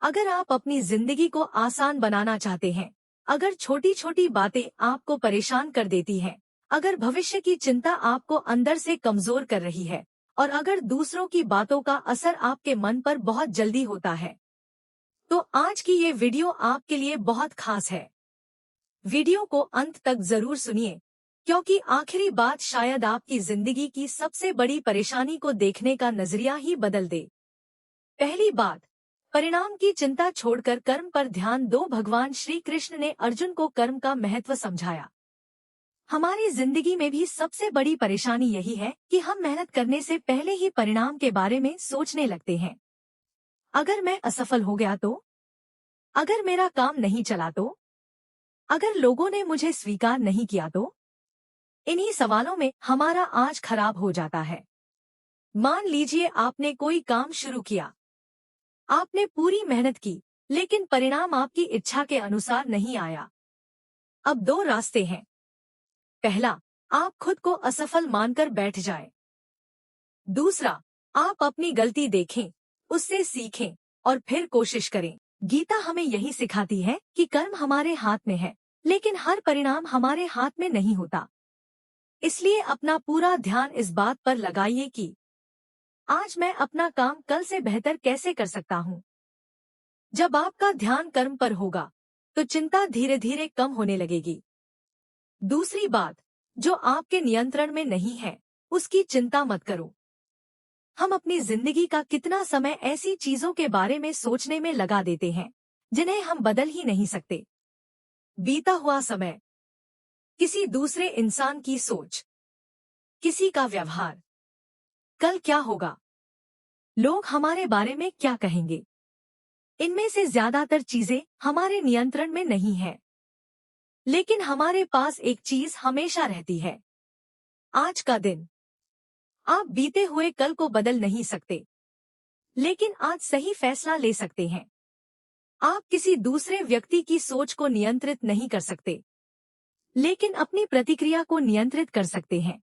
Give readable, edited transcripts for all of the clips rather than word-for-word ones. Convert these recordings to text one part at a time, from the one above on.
अगर आप अपनी जिंदगी को आसान बनाना चाहते हैं, अगर छोटी छोटी बातें आपको परेशान कर देती हैं, अगर भविष्य की चिंता आपको अंदर से कमजोर कर रही है और अगर दूसरों की बातों का असर आपके मन पर बहुत जल्दी होता है, तो आज की ये वीडियो आपके लिए बहुत खास है। वीडियो को अंत तक जरूर सुनिए, क्योंकि आखिरी बात शायद आपकी जिंदगी की सबसे बड़ी परेशानी को देखने का नजरिया ही बदल दे। पहली बात, परिणाम की चिंता छोड़कर कर्म पर ध्यान दो। भगवान श्री कृष्ण ने अर्जुन को कर्म का महत्व समझाया। हमारी जिंदगी में भी सबसे बड़ी परेशानी यही है कि हम मेहनत करने से पहले ही परिणाम के बारे में सोचने लगते हैं। अगर मैं असफल हो गया तो, अगर मेरा काम नहीं चला तो, अगर लोगों ने मुझे स्वीकार नहीं किया तो, इन्हीं सवालों में हमारा आज खराब हो जाता है। मान लीजिए आपने कोई काम शुरू किया, आपने पूरी मेहनत की, लेकिन परिणाम आपकी इच्छा के अनुसार नहीं आया। अब दो रास्ते हैं। पहला, आप खुद को असफल मानकर बैठ जाएं। दूसरा, आप अपनी गलती देखें, उससे सीखें और फिर कोशिश करें। गीता हमें यही सिखाती है कि कर्म हमारे हाथ में है, लेकिन हर परिणाम हमारे हाथ में नहीं होता। इसलिए अपना पूरा ध्यान इस बात पर लगाइए कि आज मैं अपना काम कल से बेहतर कैसे कर सकता हूँ। जब आपका ध्यान कर्म पर होगा, तो चिंता धीरे धीरे कम होने लगेगी। दूसरी बात, जो आपके नियंत्रण में नहीं है, उसकी चिंता मत करो। हम अपनी जिंदगी का कितना समय ऐसी चीजों के बारे में सोचने में लगा देते हैं जिन्हें हम बदल ही नहीं सकते। बीता हुआ समय, किसी दूसरे इंसान की सोच, किसी का व्यवहार, कल क्या होगा, लोग हमारे बारे में क्या कहेंगे, इनमें से ज्यादातर चीजें हमारे नियंत्रण में नहीं है। लेकिन हमारे पास एक चीज हमेशा रहती है, आज का दिन। आप बीते हुए कल को बदल नहीं सकते, लेकिन आज सही फैसला ले सकते हैं। आप किसी दूसरे व्यक्ति की सोच को नियंत्रित नहीं कर सकते, लेकिन अपनी प्रतिक्रिया को नियंत्रित कर सकते हैं।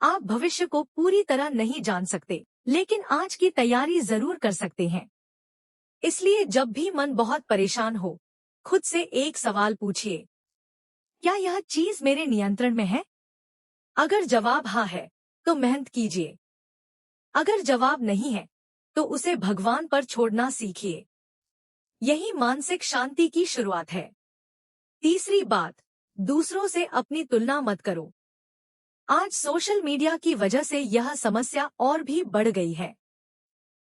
आप भविष्य को पूरी तरह नहीं जान सकते, लेकिन आज की तैयारी जरूर कर सकते हैं। इसलिए जब भी मन बहुत परेशान हो, खुद से एक सवाल पूछिए, क्या यह चीज मेरे नियंत्रण में है? अगर जवाब हाँ है, तो मेहनत कीजिए। अगर जवाब नहीं है, तो उसे भगवान पर छोड़ना सीखिए। यही मानसिक शांति की शुरुआत है। तीसरी बात, दूसरों से अपनी तुलना मत करो। आज सोशल मीडिया की वजह से यह समस्या और भी बढ़ गई है।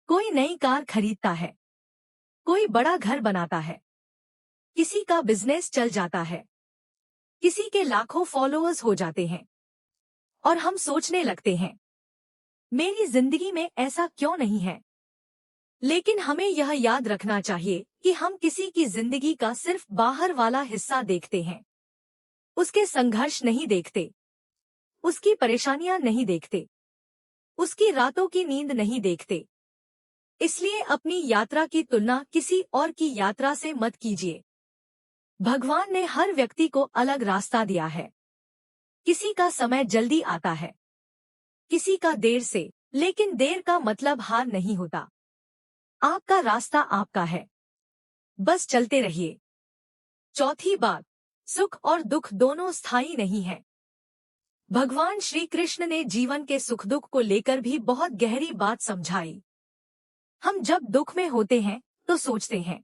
कोई नई कार खरीदता है, कोई बड़ा घर बनाता है, किसी का बिजनेस चल जाता है, किसी के लाखों फॉलोअर्स हो जाते हैं, और हम सोचने लगते हैं, मेरी जिंदगी में ऐसा क्यों नहीं है? लेकिन हमें यह याद रखना चाहिए कि हम किसी की जिंदगी का सिर्फ बाहर वाला हिस्सा देखते हैं। उसके संघर्ष नहीं देखते, उसकी परेशानियां नहीं देखते, उसकी रातों की नींद नहीं देखते। इसलिए अपनी यात्रा की तुलना किसी और की यात्रा से मत कीजिए। भगवान ने हर व्यक्ति को अलग रास्ता दिया है। किसी का समय जल्दी आता है, किसी का देर से, लेकिन देर का मतलब हार नहीं होता। आपका रास्ता आपका है, बस चलते रहिए। चौथी बात, सुख और दुख दोनों स्थायी नहीं है। भगवान श्री कृष्ण ने जीवन के सुख दुख को लेकर भी बहुत गहरी बात समझाई। हम जब दुख में होते हैं तो सोचते हैं,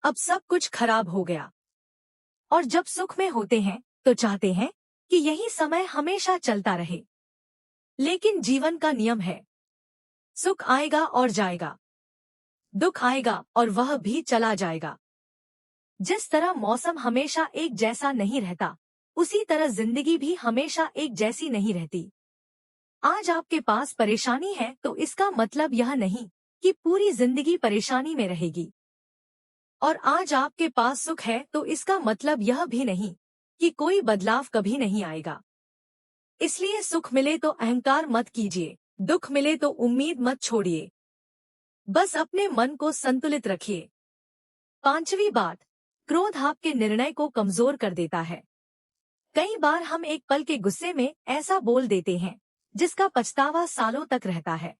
अब सब कुछ खराब हो गया, और जब सुख में होते हैं तो चाहते हैं कि यही समय हमेशा चलता रहे। लेकिन जीवन का नियम है, सुख आएगा और जाएगा, दुख आएगा और वह भी चला जाएगा। जिस तरह मौसम हमेशा एक जैसा नहीं रहता, उसी तरह जिंदगी भी हमेशा एक जैसी नहीं रहती। आज आपके पास परेशानी है तो इसका मतलब यह नहीं कि पूरी जिंदगी परेशानी में रहेगी। और आज आपके पास सुख है तो इसका मतलब यह भी नहीं कि कोई बदलाव कभी नहीं आएगा। इसलिए सुख मिले तो अहंकार मत कीजिए, दुख मिले तो उम्मीद मत छोड़िए। बस अपने मन को संतुलित रखिए। पांचवी बात, क्रोध आपके निर्णय को कमजोर कर देता है। कई बार हम एक पल के गुस्से में ऐसा बोल देते हैं जिसका पछतावा सालों तक रहता है।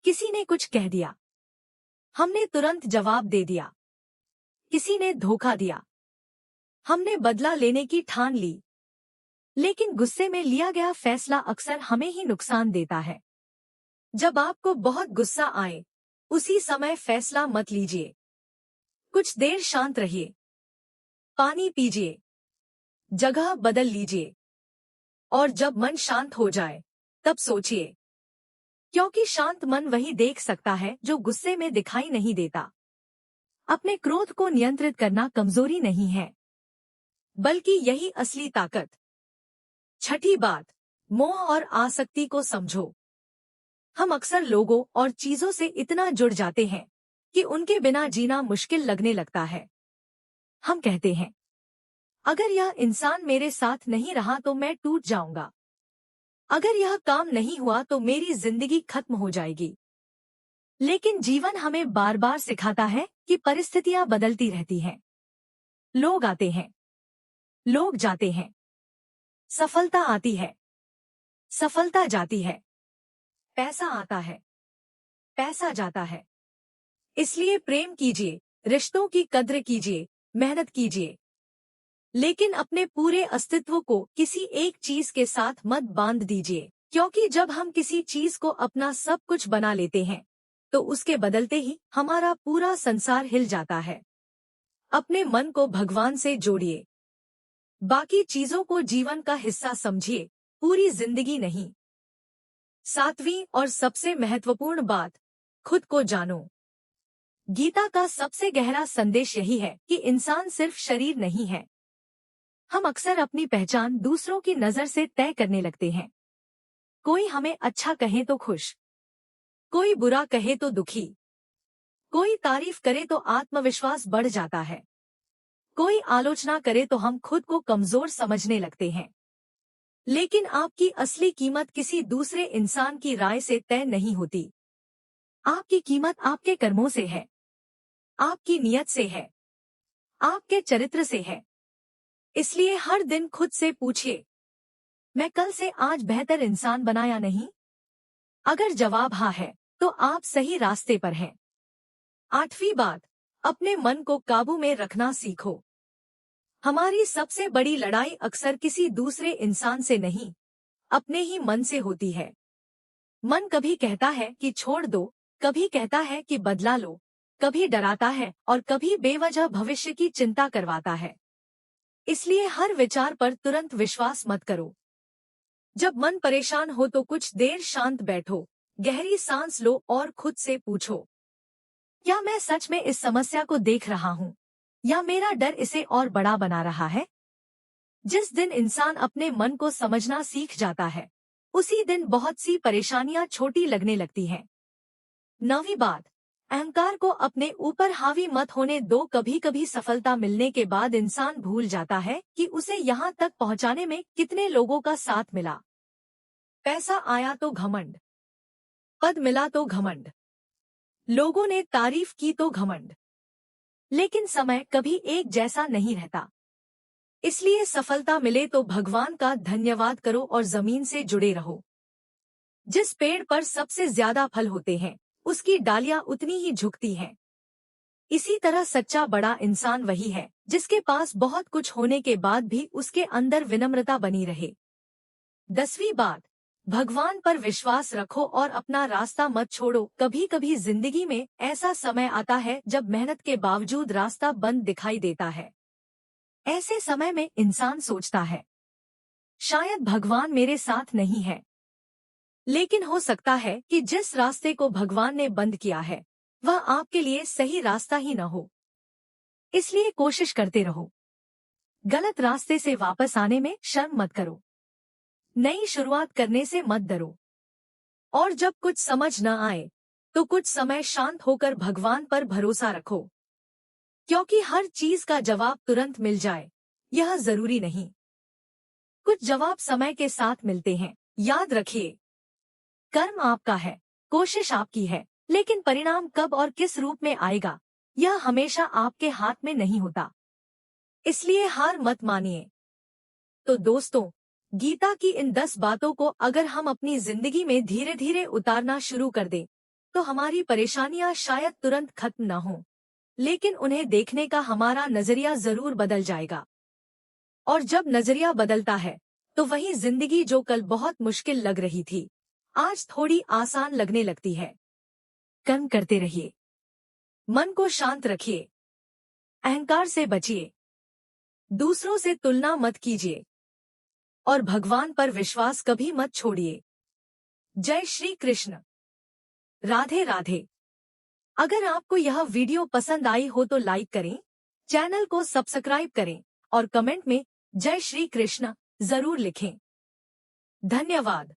किसी ने कुछ कह दिया, हमने तुरंत जवाब दे दिया। किसी ने धोखा दिया। हमने बदला लेने की ठान ली। लेकिन गुस्से में लिया गया फैसला अक्सर हमें ही नुकसान देता है। जब आपको बहुत गुस्सा आए, उसी समय फैसला मत लीजिए। कुछ देर शांत रहिए, पानी पीजिए, जगह बदल लीजिए, और जब मन शांत हो जाए तब सोचिए। क्योंकि शांत मन वही देख सकता है जो गुस्से में दिखाई नहीं देता। अपने क्रोध को नियंत्रित करना कमजोरी नहीं है, बल्कि यही असली ताकत। छठी बात, मोह और आसक्ति को समझो। हम अक्सर लोगों और चीजों से इतना जुड़ जाते हैं कि उनके बिना जीना मुश्किल लगने लगता है। हम कहते हैं, अगर यह इंसान मेरे साथ नहीं रहा तो मैं टूट जाऊंगा। अगर यह काम नहीं हुआ तो मेरी जिंदगी खत्म हो जाएगी। लेकिन जीवन हमें बार बार सिखाता है कि परिस्थितियां बदलती रहती हैं। लोग आते हैं, लोग जाते हैं। सफलता आती है, सफलता जाती है। पैसा आता है, पैसा जाता है। इसलिए प्रेम कीजिए, रिश्तों की कद्र कीजिए, मेहनत कीजिए। लेकिन अपने पूरे अस्तित्व को किसी एक चीज के साथ मत बांध दीजिए, क्योंकि जब हम किसी चीज को अपना सब कुछ बना लेते हैं तो उसके बदलते ही हमारा पूरा संसार हिल जाता है। अपने मन को भगवान से जोड़िए। बाकी चीजों को जीवन का हिस्सा समझिए, पूरी जिंदगी नहीं। सातवीं और सबसे महत्वपूर्ण बात, खुद को जानो। गीता का सबसे गहरा संदेश यही है कि इंसान सिर्फ शरीर नहीं है। हम अक्सर अपनी पहचान दूसरों की नजर से तय करने लगते हैं। कोई हमें अच्छा कहे तो खुश, कोई बुरा कहे तो दुखी, कोई तारीफ करे तो आत्मविश्वास बढ़ जाता है, कोई आलोचना करे तो हम खुद को कमजोर समझने लगते हैं। लेकिन आपकी असली कीमत किसी दूसरे इंसान की राय से तय नहीं होती। आपकी कीमत आपके कर्मों से है, आपकी नियत से है, आपके चरित्र से है। इसलिए हर दिन खुद से पूछिए, मैं कल से आज बेहतर इंसान बना या नहीं? अगर जवाब हाँ है तो आप सही रास्ते पर हैं। आठवीं बात, अपने मन को काबू में रखना सीखो। हमारी सबसे बड़ी लड़ाई अक्सर किसी दूसरे इंसान से नहीं, अपने ही मन से होती है। मन कभी कहता है कि छोड़ दो, कभी कहता है कि बदला लो, कभी डराता है और कभी बेवजह भविष्य की चिंता करवाता है। इसलिए हर विचार पर तुरंत विश्वास मत करो। जब मन परेशान हो तो कुछ देर शांत बैठो, गहरी सांस लो और खुद से पूछो, क्या मैं सच में इस समस्या को देख रहा हूँ या मेरा डर इसे और बड़ा बना रहा है? जिस दिन इंसान अपने मन को समझना सीख जाता है, उसी दिन बहुत सी परेशानियां छोटी लगने लगती हैं। नौवीं बात, अहंकार को अपने ऊपर हावी मत होने दो। कभी कभी सफलता मिलने के बाद इंसान भूल जाता है कि उसे यहाँ तक पहुँचाने में कितने लोगों का साथ मिला। पैसा आया तो घमंड, पद मिला तो घमंड, लोगों ने तारीफ की तो घमंड। लेकिन समय कभी एक जैसा नहीं रहता। इसलिए सफलता मिले तो भगवान का धन्यवाद करो और जमीन से जुड़े रहो। जिस पेड़ पर सबसे ज्यादा फल होते हैं, उसकी डालियां उतनी ही झुकती हैं। इसी तरह सच्चा बड़ा इंसान वही है जिसके पास बहुत कुछ होने के बाद भी उसके अंदर विनम्रता बनी रहे। 10वीं बात, भगवान पर विश्वास रखो और अपना रास्ता मत छोड़ो। कभी कभी जिंदगी में ऐसा समय आता है जब मेहनत के बावजूद रास्ता बंद दिखाई देता है। ऐसे समय में इंसान सोचता है, शायद भगवान मेरे साथ नहीं है। लेकिन हो सकता है कि जिस रास्ते को भगवान ने बंद किया है वह आपके लिए सही रास्ता ही न हो। इसलिए कोशिश करते रहो। गलत रास्ते से वापस आने में शर्म मत करो। नई शुरुआत करने से मत डरो। और जब कुछ समझ न आए तो कुछ समय शांत होकर भगवान पर भरोसा रखो, क्योंकि हर चीज का जवाब तुरंत मिल जाए यह जरूरी नहीं। कुछ जवाब समय के साथ मिलते हैं। याद रखिए, कर्म आपका है, कोशिश आपकी है, लेकिन परिणाम कब और किस रूप में आएगा यह हमेशा आपके हाथ में नहीं होता। इसलिए हार मत मानिए। तो दोस्तों, गीता की इन 10 बातों को अगर हम अपनी जिंदगी में धीरे धीरे उतारना शुरू कर दें तो हमारी परेशानियां शायद तुरंत खत्म न हो, लेकिन उन्हें देखने का हमारा नजरिया जरूर बदल जाएगा। और जब नजरिया बदलता है तो वही जिंदगी जो कल बहुत मुश्किल लग रही थी, आज थोड़ी आसान लगने लगती है। कर्म करते रहिए, मन को शांत रखिए, अहंकार से बचिए, दूसरों से तुलना मत कीजिए और भगवान पर विश्वास कभी मत छोड़िए। जय श्री कृष्ण। राधे राधे। अगर आपको यह वीडियो पसंद आई हो तो लाइक करें, चैनल को सब्सक्राइब करें और कमेंट में जय श्री कृष्ण जरूर लिखें। धन्यवाद।